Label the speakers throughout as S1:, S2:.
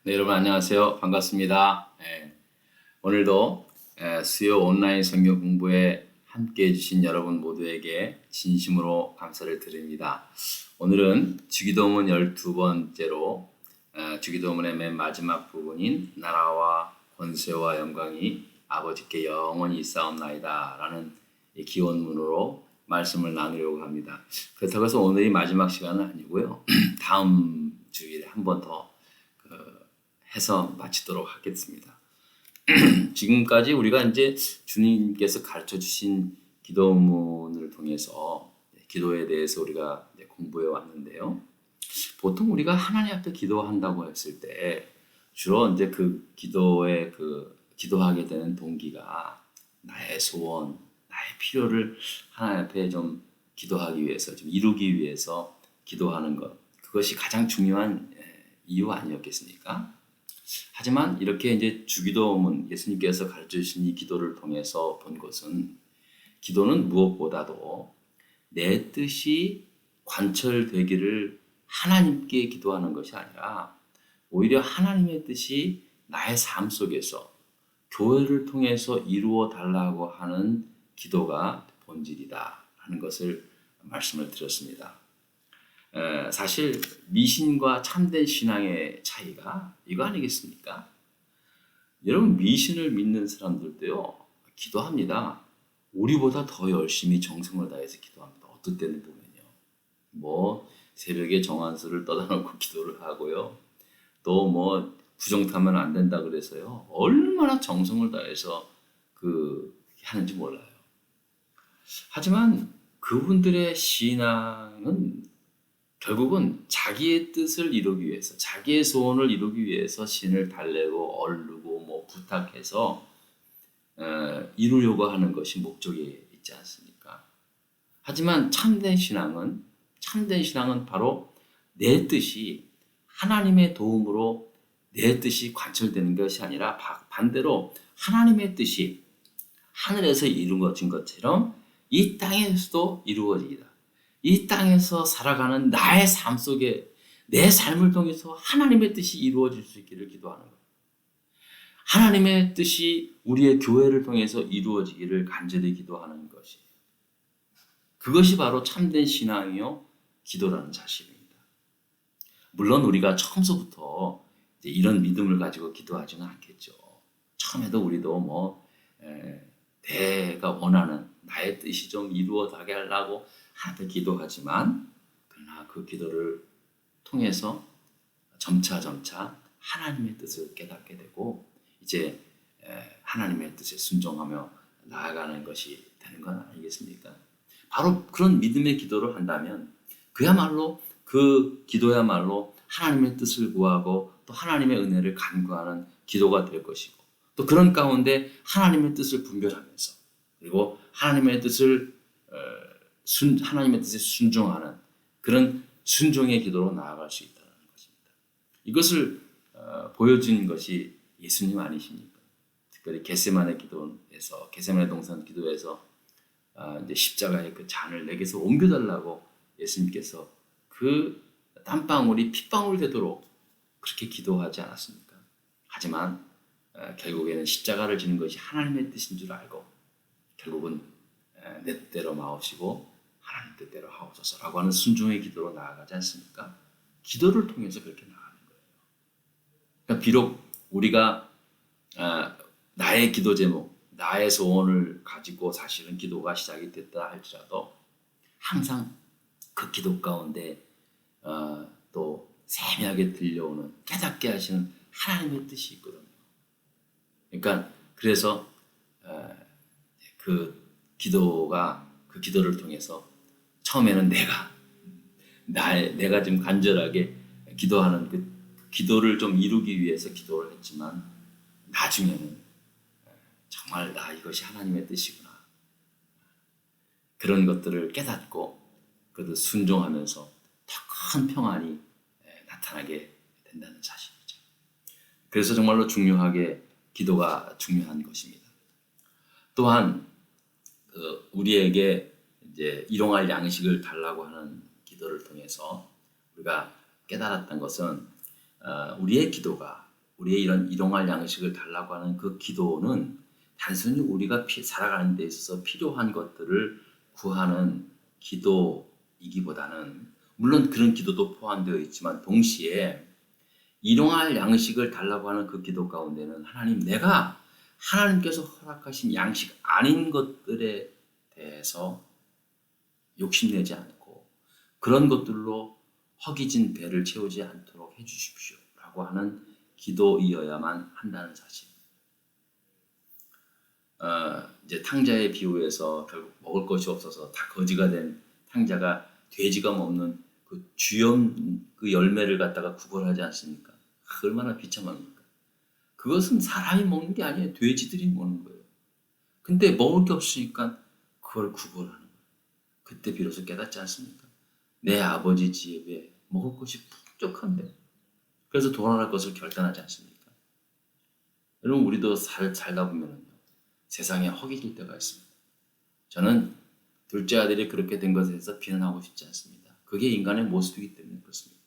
S1: 네, 여러분 안녕하세요. 반갑습니다. 오늘도 수요 온라인 성경 공부에 함께 해주신 여러분 모두에게 진심으로 감사를 드립니다. 오늘은 주기도문 12번째로 주기도문의 맨 마지막 부분인 나라와 권세와 영광이 아버지께 영원히 있사옵나이다 라는 이 기원문으로 말씀을 나누려고 합니다. 그렇다고 해서 오늘이 마지막 시간은 아니고요. 다음 주일에 한 번 더 해서 마치도록 하겠습니다. 지금까지 우리가 이제 주님께서 가르쳐 주신 기도문을 통해서 기도에 대해서 우리가 공부해 왔는데요. 보통 우리가 하나님 앞에 기도한다고 했을 때 주로 이제 그 기도에 기도하게 되는 동기가 나의 소원, 나의 필요를 하나님 앞에 좀 기도하기 위해서, 좀 이루기 위해서 기도하는 것. 그것이 가장 중요한 이유 아니었겠습니까? 하지만 이렇게 이제 주기도문 예수님께서 가르쳐 주신 이 기도를 통해서 본 것은 기도는 무엇보다도 내 뜻이 관철되기를 하나님께 기도하는 것이 아니라 오히려 하나님의 뜻이 나의 삶 속에서 교회를 통해서 이루어 달라고 하는 기도가 본질이다 하는 것을 말씀을 드렸습니다. 사실 미신과 참된 신앙의 차이가 이거 아니겠습니까? 여러분 미신을 믿는 사람들도요 기도합니다. 우리보다 더 열심히 정성을 다해서 기도합니다. 어떨 때는 보면요, 뭐 새벽에 정한수를 떠다 놓고 기도를 하고요, 또 뭐 부정타면 안 된다 그래서요 얼마나 정성을 다해서 하는지 몰라요. 하지만 그분들의 신앙은 결국은 자기의 뜻을 이루기 위해서, 자기의 소원을 이루기 위해서 신을 달래고 얼르고 뭐 부탁해서 이루려고 하는 것이 목적이 있지 않습니까? 하지만 참된 신앙은 바로 내 뜻이 하나님의 도움으로 내 뜻이 관철되는 것이 아니라 반대로 하나님의 뜻이 하늘에서 이루어진 것처럼 이 땅에서도 이루어지기다. 이 땅에서 살아가는 나의 삶 속에 내 삶을 통해서 하나님의 뜻이 이루어질 수 있기를 기도하는 거예요. 하나님의 뜻이 우리의 교회를 통해서 이루어지기를 간절히 기도하는 것이에요. 그것이 바로 참된 신앙이요 기도라는 사실입니다. 물론 우리가 처음서부터 이런 믿음을 가지고 기도하지는 않겠죠. 처음에도 우리도 내가 원하는 나의 뜻이 좀 이루어지게 하려고 하나님께 기도하지만, 그러나 그 기도를 통해서 점차 하나님의 뜻을 깨닫게 되고 이제 하나님의 뜻에 순종하며 나아가는 것이 되는 건 아니겠습니까? 바로 그런 믿음의 기도를 한다면 그 기도야말로 하나님의 뜻을 구하고 또 하나님의 은혜를 간구하는 기도가 될 것이고, 또 그런 가운데 하나님의 뜻을 분별하면서 그리고 하나님의 뜻에 순종하는 그런 순종의 기도로 나아갈 수 있다는 것입니다. 이것을 보여준 것이 예수님 아니십니까? 특별히 겟세마네 동산 기도에서 이제 십자가의 그 잔을 내게서 옮겨달라고 예수님께서 그 땀방울이 핏방울 되도록 그렇게 기도하지 않았습니까? 하지만 결국에는 십자가를 지는 것이 하나님의 뜻인 줄 알고 결국은 내 뜻대로 마옵시고 하나님 뜻대로 하옵소서라고 하는 순종의 기도로 나아가지 않습니까? 기도를 통해서 그렇게 나가는 거예요. 그러니까 비록 우리가 나의 기도 제목, 나의 소원을 가지고 사실은 기도가 시작이 됐다 할지라도 항상 그 기도 가운데 또 세미하게 들려오는 깨닫게 하시는 하나님의 뜻이 있거든요. 그러니까 그래서 그 기도를 통해서 처음에는 내가 지금 간절하게 기도하는 그 기도를 좀 이루기 위해서 기도를 했지만 나중에는 정말 이것이 하나님의 뜻이구나, 그런 것들을 깨닫고 그것을 순종하면서 더 큰 평안이 나타나게 된다는 사실이죠. 그래서 정말로 기도가 중요한 것입니다. 또한 우리에게 이제 일용할 양식을 달라고 하는 기도를 통해서 우리가 깨달았던 것은 우리의 기도가 우리의 이런 일용할 양식을 달라고 하는 그 기도는 단순히 우리가 살아가는 데 있어서 필요한 것들을 구하는 기도이기보다는, 물론 그런 기도도 포함되어 있지만 동시에 일용할 양식을 달라고 하는 그 기도 가운데는 하나님, 내가 하나님께서 허락하신 양식 아닌 것들에 대해서 욕심내지 않고 그런 것들로 허기진 배를 채우지 않도록 해주십시오 라고 하는 기도이어야만 한다는 사실. 이제 탕자의 비유에서 결국 먹을 것이 없어서 다 거지가 된 탕자가 돼지가 먹는 그 주염 그 열매를 갖다가 구걸하지 않습니까? 얼마나 비참합니까? 그것은 사람이 먹는 게 아니에요. 돼지들이 먹는 거예요. 근데 먹을 게 없으니까 그걸 구걸하는 거예요. 그때 비로소 깨닫지 않습니까? 내 아버지 집에 먹을 것이 풍족한데, 그래서 돌아갈 것을 결단하지 않습니까? 여러분, 우리도 살다 보면요, 세상에 허기질 때가 있습니다. 저는 둘째 아들이 그렇게 된 것에 대해서 비난하고 싶지 않습니다. 그게 인간의 모습이기 때문에 그렇습니다.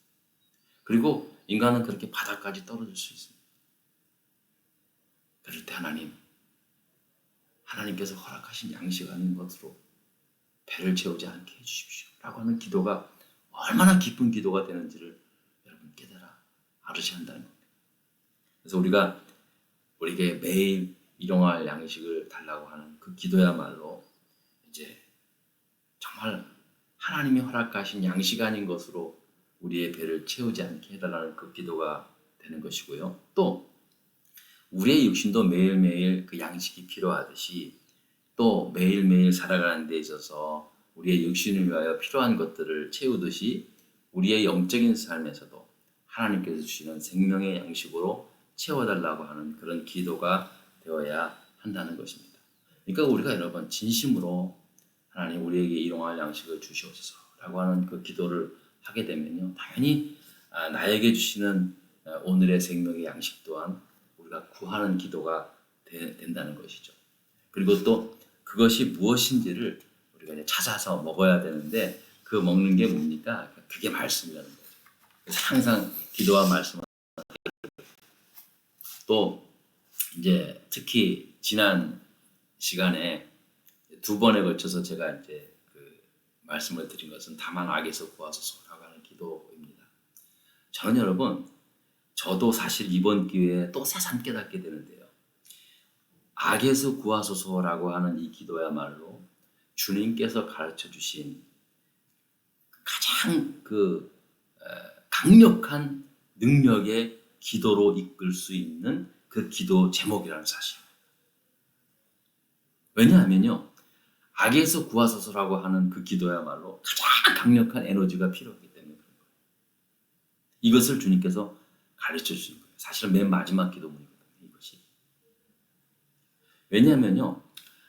S1: 그리고 인간은 그렇게 바닥까지 떨어질 수 있습니다. 그럴 때 하나님께서 허락하신 양식 아닌 것으로 배를 채우지 않게 해주십시오 라고 하는 기도가 얼마나 기쁜 기도가 되는지를 여러분 깨달아 알으셔야 한다는 겁니다. 그래서 우리에게 매일 일용할 양식을 달라고 하는 그 기도야말로 이제 정말 하나님이 허락하신 양식 아닌 것으로 우리의 배를 채우지 않게 해달라는 그 기도가 되는 것이고요. 또 우리의 육신도 매일매일 그 양식이 필요하듯이 또 매일매일 살아가는 데 있어서 우리의 육신을 위하여 필요한 것들을 채우듯이 우리의 영적인 삶에서도 하나님께서 주시는 생명의 양식으로 채워달라고 하는 그런 기도가 되어야 한다는 것입니다. 그러니까 우리가 여러분 진심으로 하나님 우리에게 일용할 양식을 주시옵소서라고 하는 그 기도를 하게 되면요, 당연히 나에게 주시는 오늘의 생명의 양식 또한 우리가 구하는 기도가 된다는 것이죠. 그리고 또 그것이 무엇인지를 우리가 이제 찾아서 먹어야 되는데, 그 먹는 게 뭡니까? 그게 말씀이라는 거죠. 그래서 항상 기도와 말씀, 또 이제 특히 지난 시간에 두 번에 걸쳐서 제가 이제 그 말씀을 드린 것은 다만 악에서 구하소서라고 하는 기도입니다. 저는 여러분, 저도 사실 이번 기회에 또 새삼 깨닫게 되는데요. 악에서 구하소서라고 하는 이 기도야말로 주님께서 가르쳐 주신 가장 강력한 능력의 기도로 이끌 수 있는 그 기도 제목이라는 사실입니다. 왜냐하면요, 악에서 구하소서라고 하는 그 기도야말로 가장 강력한 에너지가 필요하기 때문에 그런 거예요. 이것을 주님께서 가르쳐 주신 거예요. 사실은 맨 마지막 기도문이거든요, 이것이. 왜냐하면요,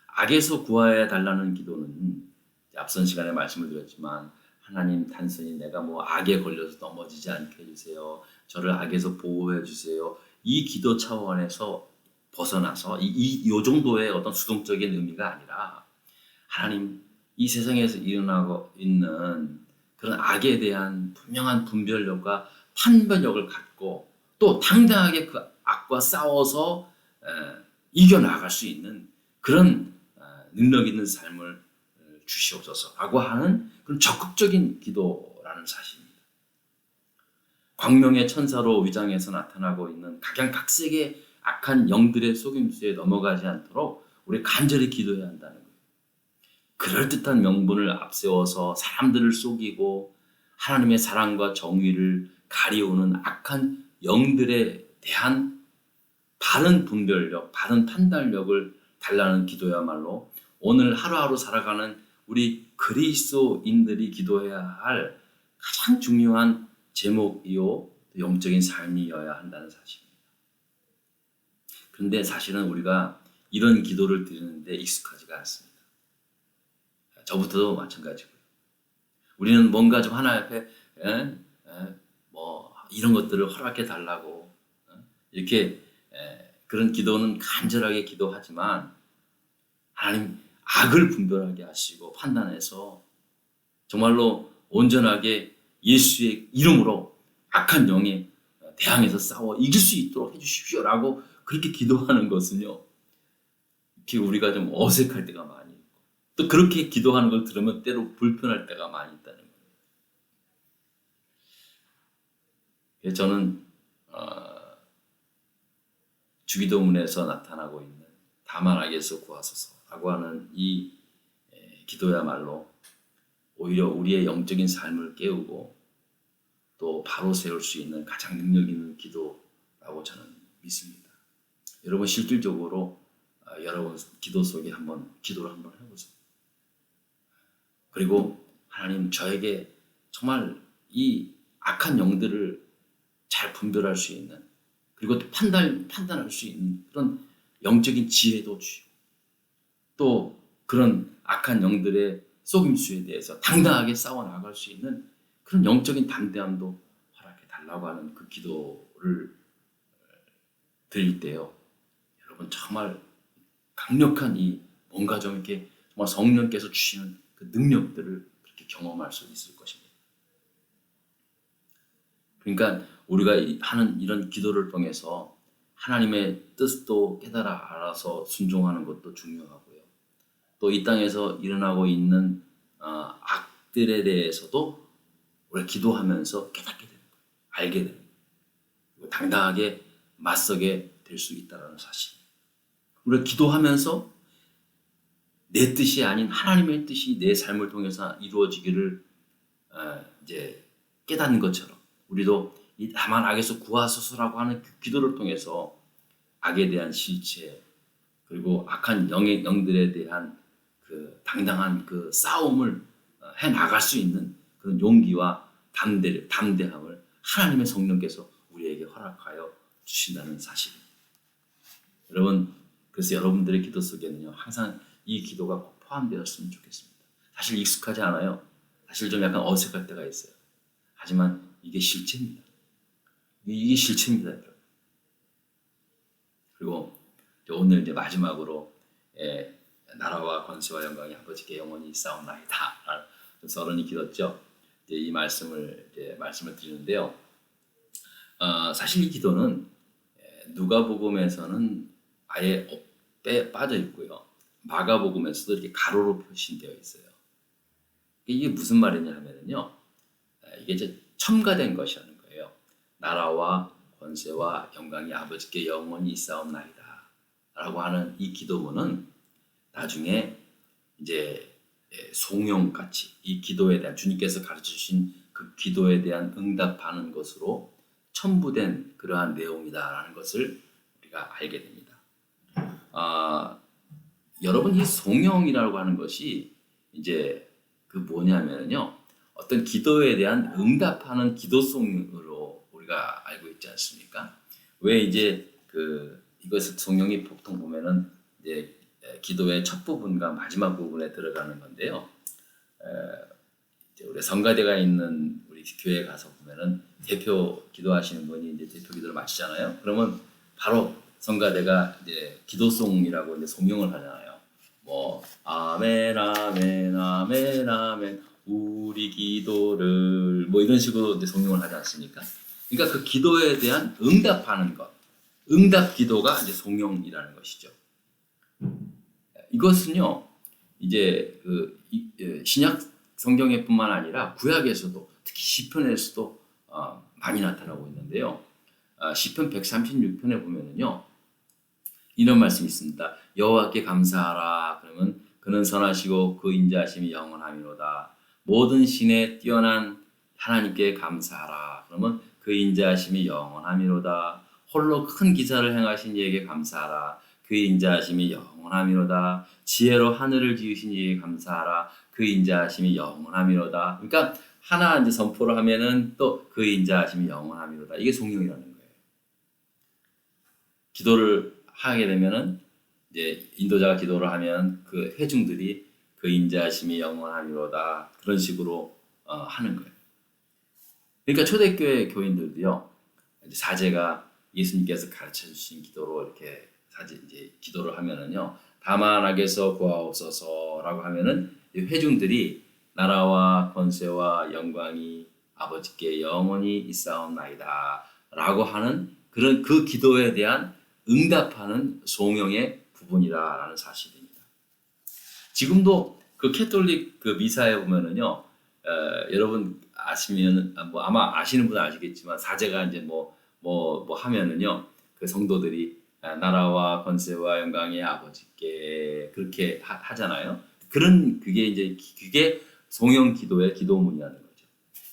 S1: 악에서 구하여 달라는 기도는 앞선 시간에 말씀을 드렸지만, 하나님 단순히 내가 뭐 악에 걸려서 넘어지지 않게 해주세요, 저를 악에서 보호해 주세요, 이 기도 차원에서 벗어나서 이 정도의 어떤 수동적인 의미가 아니라, 하나님 이 세상에서 일어나고 있는 그런 악에 대한 분명한 분별력과 판별력을 갖고 또 당당하게 그 악과 싸워서 이겨나갈 수 있는 그런 능력 있는 삶을 주시옵소서라고 하는 그런 적극적인 기도라는 사실입니다. 광명의 천사로 위장해서 나타나고 있는 각양각색의 악한 영들의 속임수에 넘어가지 않도록 우리 간절히 기도해야 한다는 거예요. 그럴듯한 명분을 앞세워서 사람들을 속이고 하나님의 사랑과 정의를 가리우는 악한 영들에 대한 바른 분별력, 바른 판단력을 달라는 기도야말로 오늘 하루하루 살아가는 우리 그리스도인들이 기도해야 할 가장 중요한 제목이요, 영적인 삶이어야 한다는 사실입니다. 그런데 사실은 우리가 이런 기도를 드리는데 익숙하지가 않습니다. 저부터도 마찬가지고요. 우리는 뭔가 좀 하나님 앞에 뭐 이런 것들을 허락해 달라고 이렇게 그런 기도는 간절하게 기도하지만, 하나님 악을 분별하게 하시고 판단해서 정말로 온전하게 예수의 이름으로 악한 영이 대항해서 싸워 이길 수 있도록 해주십시오라고 그렇게 기도하는 것은요, 우리가 좀 어색할 때가 많이 있고, 또 그렇게 기도하는 걸 들으면 때로 불편할 때가 많이 있다는 거예요. 그래서 저는 주기도문에서 나타나고 있는 다만 악에서 구하소서라고 하는 이 기도야말로 오히려 우리의 영적인 삶을 깨우고 또 바로 세울 수 있는 가장 능력 있는 기도라고 저는 믿습니다. 여러분 실질적으로 여러분 기도 속에 기도를 한번 해보세요. 그리고 하나님, 저에게 정말 이 악한 영들을 잘 분별할 수 있는, 그리고 또 판단할 수 있는 그런 영적인 지혜도 주시고, 또 그런 악한 영들의 속임수에 대해서 당당하게 싸워 나갈 수 있는 그런 영적인 담대함도 허락해 달라고 하는 그 기도를 드릴 때요, 여러분 정말 강력한 뭔가 좀 이렇게 정말 성령께서 주시는 그 능력들을 그렇게 경험할 수 있을 것입니다. 그러니까 우리가 하는 이런 기도를 통해서 하나님의 뜻도 깨달아 알아서 순종하는 것도 중요하고요. 또 이 땅에서 일어나고 있는 악들에 대해서도 우리가 기도하면서 깨닫게 되는 거예요. 알게 되는 거예요. 그리고 당당하게 맞서게 될 수 있다는 사실. 우리가 기도하면서 내 뜻이 아닌 하나님의 뜻이 내 삶을 통해서 이루어지기를 이제 깨닫는 것처럼, 우리도 이 다만 악에서 구하소서라고 하는 그 기도를 통해서 악에 대한 실체, 그리고 악한 영들에 대한 그 당당한 그 싸움을 해 나갈 수 있는 그런 용기와 담대함을 하나님의 성령께서 우리에게 허락하여 주신다는 사실입니다. 여러분, 그래서 여러분들의 기도 속에는요, 항상 이 기도가 꼭 포함되었으면 좋겠습니다. 사실 익숙하지 않아요. 사실 좀 약간 어색할 때가 있어요. 하지만 이게 실체입니다. 이게 실체입니다, 여러분. 그리고 오늘 이제 마지막으로 나라와 권세와 영광이 아버지께 영원히 있사옵나이다. 서론이 길었죠. 이 말씀을 드리는데요. 사실 이 기도는 누가복음에서는 아예 빠져 있고요. 마가복음에서도 이렇게 가로로 표시되어 있어요. 이게 무슨 말이냐 하면요, 이게 이제 첨가된 것이라는 거예요. 나라와 권세와 영광이 아버지께 영원히 있사옵나이다 라고 하는 이 기도문은 나중에 이제 송영같이 이 기도에 대한, 주님께서 가르쳐 주신 그 기도에 대한 응답하는 것으로 첨부된 그러한 내용이다라는 것을 우리가 알게 됩니다. 여러분, 이 송영이라고 하는 것이 이제 그 뭐냐면요, 어떤 기도에 대한 응답하는 기도송으로 우리가 알고 있지 않습니까? 왜 이제 이것을 송영이 보통 보면은 이제 기도의 첫 부분과 마지막 부분에 들어가는 건데요. 이제 우리 성가대가 있는 우리 교회에 가서 보면은 대표 기도하시는 분이 이제 대표 기도를 마치잖아요. 그러면 바로 성가대가 이제 기도송이라고 이제 송영을 하잖아요. 뭐 아멘 아멘 아멘 아멘 우리 기도를 뭐 이런 식으로 이제 송영을 하지 않습니까? 그러니까 그 기도에 대한 응답하는 것, 응답 기도가 이제 송영이라는 것이죠. 이것은요, 이제 신약 성경에뿐만 아니라 구약에서도, 특히 시편에서도 많이 나타나고 있는데요. 시편 136편에 보면은요, 이런 말씀이 있습니다. 여호와께 감사하라. 그러면 그는 선하시고 그 인자하심이 영원함이로다. 모든 신에 뛰어난 하나님께 감사하라. 그러면 그 인자하심이 영원함이로다. 홀로 큰 기사를 행하신 이에게 감사하라. 그 인자하심이 영원함이로다. 지혜로 하늘을 지으신 이에게 감사하라. 그 인자하심이 영원함이로다. 그러니까 하나 이제 선포를 하면은 또 그 인자하심이 영원함이로다. 이게 송영이라는 거예요. 기도를 하게 되면은 이제 인도자가 기도를 하면 그 회중들이 그 인자하심이 영원함이로다. 그런 식으로 하는 거예요. 그러니까 초대교회 교인들도요, 이제 사제가 예수님께서 가르쳐 주신 기도로 이렇게 이제 기도를 하면은요, 다만 악에서 구하옵소서라고 하면은 회중들이 나라와 권세와 영광이 아버지께 영원히 있사옵나이다 라고 하는 그런 그 기도에 대한 응답하는 송영의 부분이라는 사실입니다. 지금도 그 캐톨릭 그 미사에 보면은요, 여러분 아시면 뭐 아마 아시는 분은 아시겠지만 사제가 이제 뭐 하면은요, 그 성도들이 나라와 권세와 영광의 아버지께 그렇게 하잖아요. 그런 그게 송영 기도의 기도문이라는 거죠.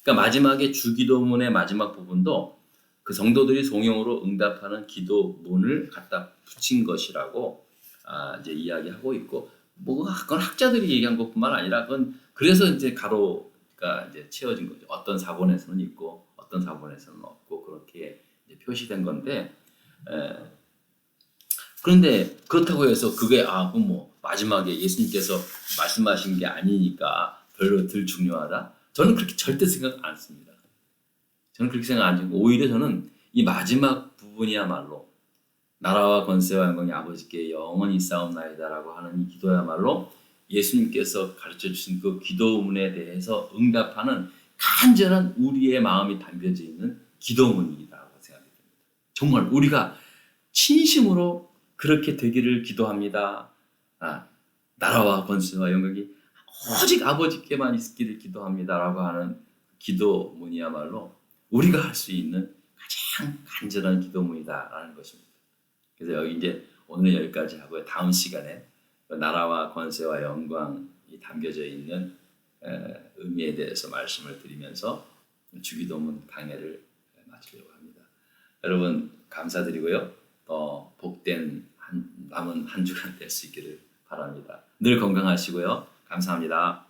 S1: 그러니까 마지막에 주기도문의 마지막 부분도 그 성도들이 송영으로 응답하는 기도문을 갖다 붙인 것이라고 이제 이야기하고 있고, 뭐 그건 학자들이 얘기한 것뿐만 아니라 그건 그래서 이제 가로가 이제 채워진 거죠. 어떤 사본에서는 있고 어떤 사본에서는 없고 그렇게 이제 표시된 건데, 그런데 그렇다고 해서 그게 그럼 뭐 마지막에 예수님께서 말씀하신 게 아니니까 별로 덜 중요하다? 저는 그렇게 절대 생각 안 씁니다. 저는 그렇게 생각 안 하고 오히려 저는 이 마지막 부분이야말로 나라와 권세와 영광이 아버지께 영원히 싸움나이다라고 하는 이 기도야말로 예수님께서 가르쳐 주신 그 기도문에 대해서 응답하는 간절한 우리의 마음이 담겨져 있는 기도문이라고 생각이 듭니다. 정말 우리가 진심으로 그렇게 되기를 기도합니다. 나라와 권세와 영광이 오직 아버지께만 있기를 기도합니다라고 하는 기도문이야말로 우리가 할 수 있는 가장 간절한 기도문이다라는 것입니다. 그래서 여기 이제 오늘 여기까지 하고요. 다음 시간에 나라와 권세와 영광이 담겨져 있는 의미에 대해서 말씀을 드리면서 주기도문 강해를 마치려고 합니다. 여러분 감사드리고요. 복된 남은 한 주간 될 수 있기를 바랍니다. 늘 건강하시고요. 감사합니다.